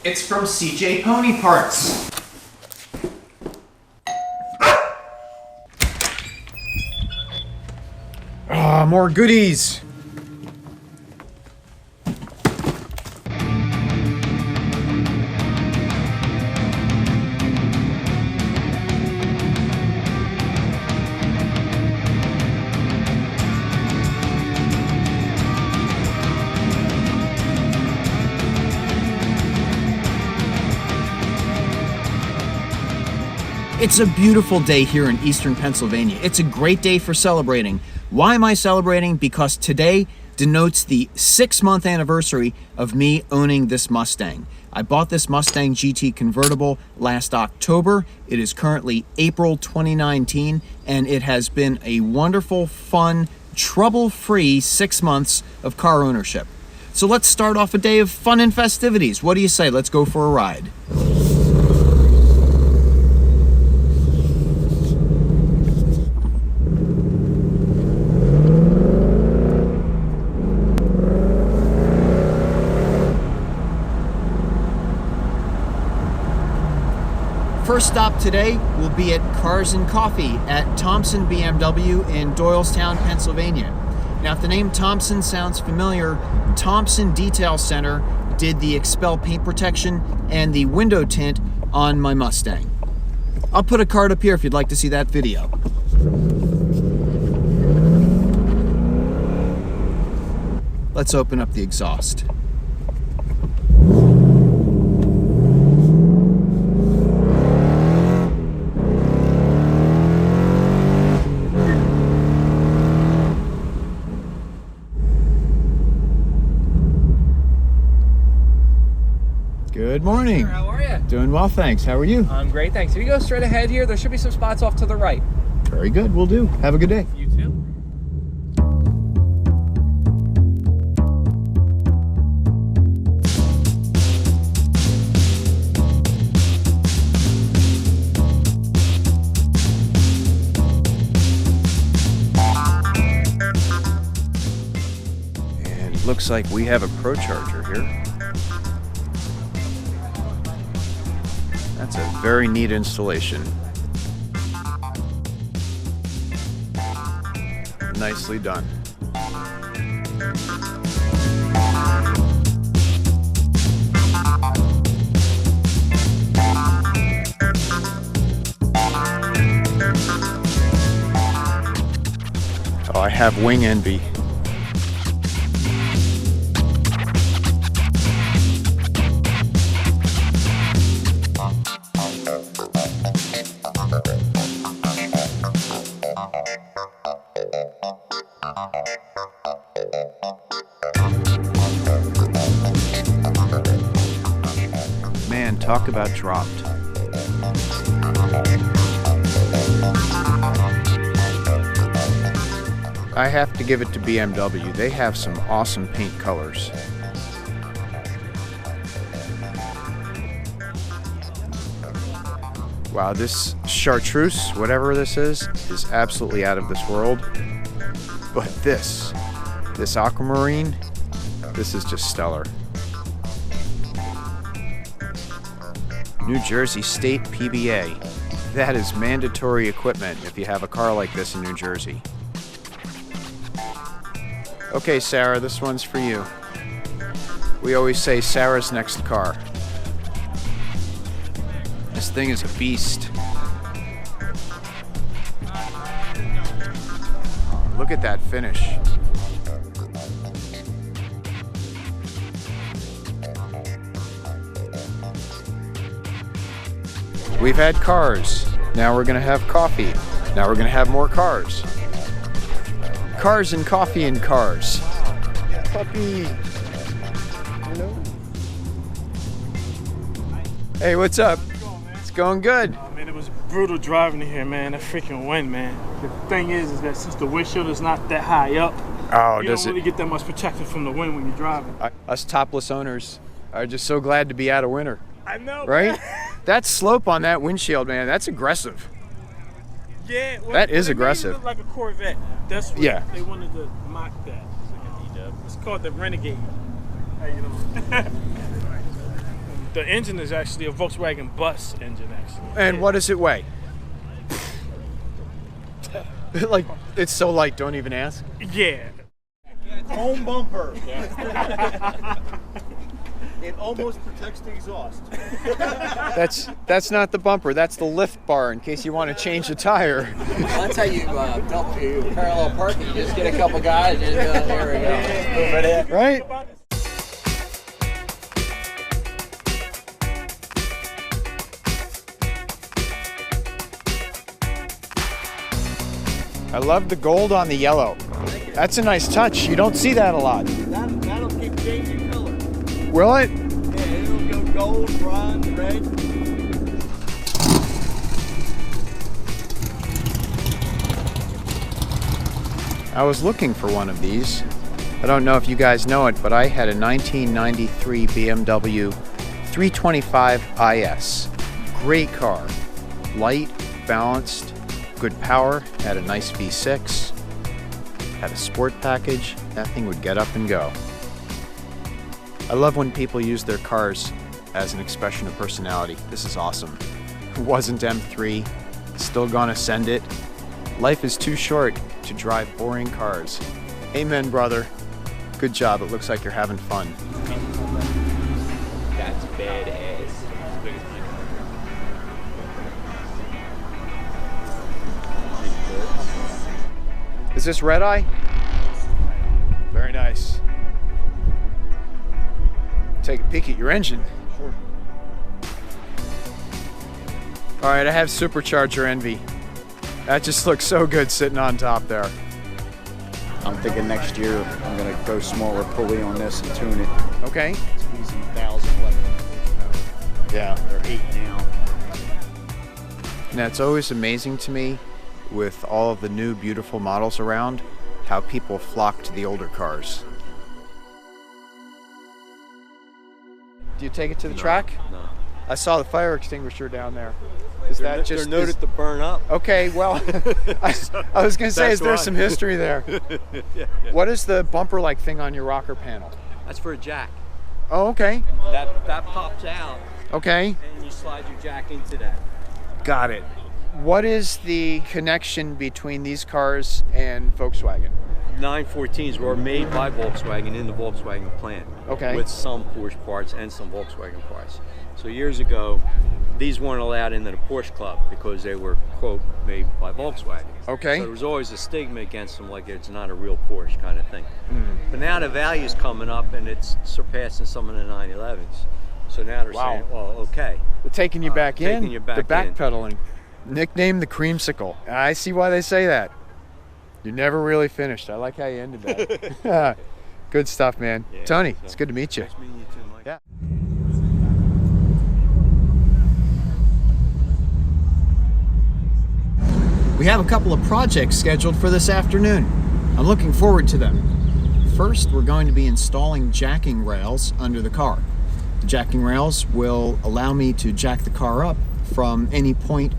It's from CJ Pony Parts. Ah, more goodies. It's a beautiful day here in eastern Pennsylvania. It's a great day for celebrating. Why am I celebrating? Because today denotes the 6-month anniversary of me owning this Mustang. I bought this Mustang GT Convertible last October. It is currently April 2019, and it has been a wonderful, fun, trouble-free 6 months of car ownership. So let's start off a day of fun and festivities. What do you say? Let's go for a ride. First stop today will be at Cars and Coffee at Thompson BMW in Doylestown, Pennsylvania. Now, if the name Thompson sounds familiar, Thompson Detail Center did the Expel paint protection and the window tint on my Mustang. I'll put a card up here if you'd like to see that video. Let's open up the exhaust. Good morning. Sure, how are you? Doing well, thanks. How are you? I'm great, thanks. If you go straight ahead here, there should be some spots off to the right. Very good, will do. Have a good day. You too. And looks like we have a Pro Charger here. That's a very neat installation. Nicely done. Oh, I have wing envy. Man, talk about dropped. I have to give it to BMW. They have some awesome paint colors. Wow, this chartreuse, whatever this is absolutely out of this world. But this aquamarine, this is just stellar. New Jersey State PBA. That is mandatory equipment if you have a car like this in New Jersey. Okay, Sarah, this one's for you. We always say Sarah's next car. This thing is a beast. Look at that finish. We've had cars. Now we're gonna have coffee. Now we're gonna have more cars. Cars and coffee and cars. Puppy. Hello. Hey, what's up? It's going good. Oh, man, it was brutal driving here, man. That freaking wind, man. The thing is that since the windshield is not that high up, you don't really get that much protection from the wind when you're driving. Us topless owners are just so glad to be out of winter. I know, right? That slope on that windshield, man, that's aggressive. Yeah, well, that is it aggressive. looked like a Corvette. That's what they wanted to mock that. It's called the Renegade. How you doing? The engine is actually a Volkswagen bus engine, actually. And what does it weigh? Like, it's so light, don't even ask. Yeah. Home bumper. It almost protects the exhaust. That's not the bumper. That's the lift bar in case you want to change the tire. Well, that's how you parallel parking. You just get a couple guys and there we go. Right? I love the gold on the yellow. That's a nice touch. You don't see that a lot. That'll keep changing color. Will it? Yeah, it'll go gold, bronze, red. I was looking for one of these. I don't know if you guys know it, but I had a 1993 BMW 325 IS. Great car. Light, balanced, good power, had a nice V6, had a sport package. That thing would get up and go. I love when people use their cars as an expression of personality. This is awesome. It wasn't M3, still gonna send it. Life is too short to drive boring cars. Amen, brother. Good job. It looks like you're having fun. That's badass. Is this red eye? Very nice. Take a peek at your engine. Sure. All right, I have supercharger envy. That just looks so good sitting on top there. I'm thinking next year I'm gonna go smaller pulley on this and tune it. Okay. It's easy 1,011 horsepower. Yeah. They're 8 now. Now, it's always amazing to me with all of the new beautiful models around, how people flock to the older cars. Do you take it to the track? No. I saw the fire extinguisher down there. Is They're that just noted to burn up. Okay, well, I was going to say, That's is there why. some history there? Yeah. What is the bumper-like thing on your rocker panel? That's for a jack. Oh, okay. That pops out, Okay. and you slide your jack into that. Got it. What is the connection between these cars and Volkswagen? 914s were made by Volkswagen in the Volkswagen plant. Okay. With some Porsche parts and some Volkswagen parts. So years ago, these weren't allowed into the Porsche club because they were, quote, made by Volkswagen. Okay. So there was always a stigma against them, like it's not a real Porsche kind of thing. But now the value's coming up and it's surpassing some of the 911s. So now they're Wow. saying, well, okay. They're taking you back in. taking you back They're in. backpedaling. Nicknamed the creamsicle. I see why they say that. You're never really finished. I like how you ended that. Good stuff, man. Yeah, Tony, so- it's good to meet you. Nice meeting you too, Mike. Yeah. We have a couple of projects scheduled for this afternoon. I'm looking forward to them. First, we're going to be installing jacking rails under the car. The jacking rails will allow me to jack the car up from any point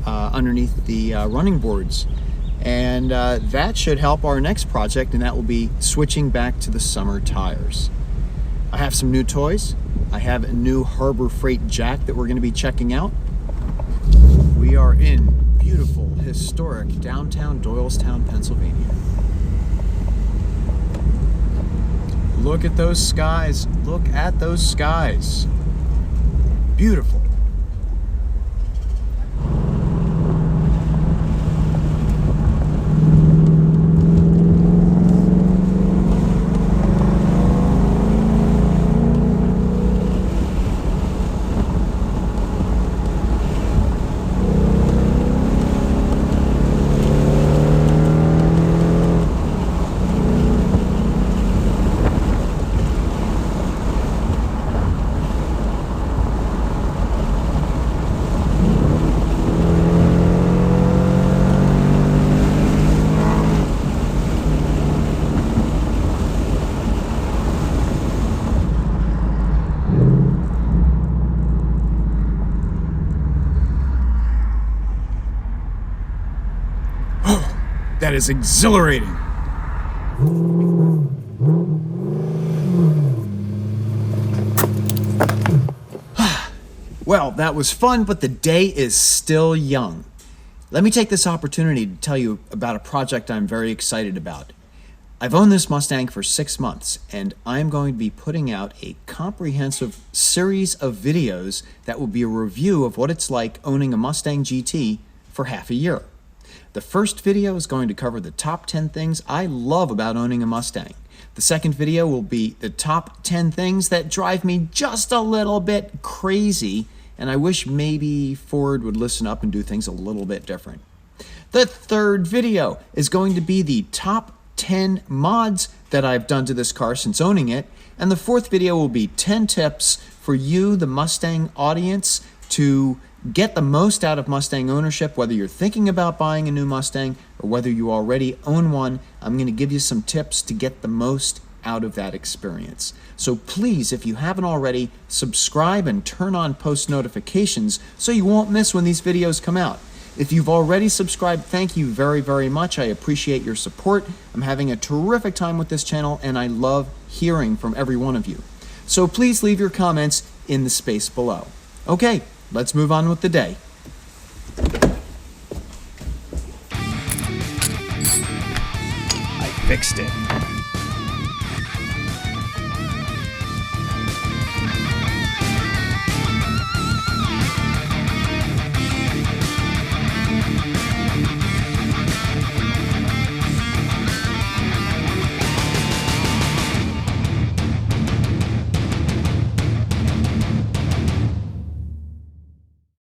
underneath the running boards. And that should help our next project, and that will be switching back to the summer tires. I have some new toys. I have a new Harbor Freight jack that we're going to be checking out. We are in beautiful, historic downtown Doylestown, Pennsylvania. Look at those skies. Look at those skies. Beautiful. That is exhilarating. Well, that was fun, but the day is still young. Let me take this opportunity to tell you about a project I'm very excited about. I've owned this Mustang for 6 months, and I'm going to be putting out a comprehensive series of videos that will be a review of what it's like owning a Mustang GT for half a year. The first video is going to cover the top 10 things I love about owning a Mustang. The second video will be the top 10 things that drive me just a little bit crazy, and I wish maybe Ford would listen up and do things a little bit different. The third video is going to be the top 10 mods that I've done to this car since owning it, and the fourth video will be 10 tips for you, the Mustang audience, to get the most out of Mustang ownership, whether you're thinking about buying a new Mustang or whether you already own one. I'm going to give you some tips to get the most out of that experience. So please, if you haven't already, subscribe and turn on post notifications so you won't miss when these videos come out. If you've already subscribed, thank you very, very much. I appreciate your support. I'm having a terrific time with this channel, and I love hearing from every one of you. So please leave your comments in the space below. Okay, let's move on with the day. I fixed it.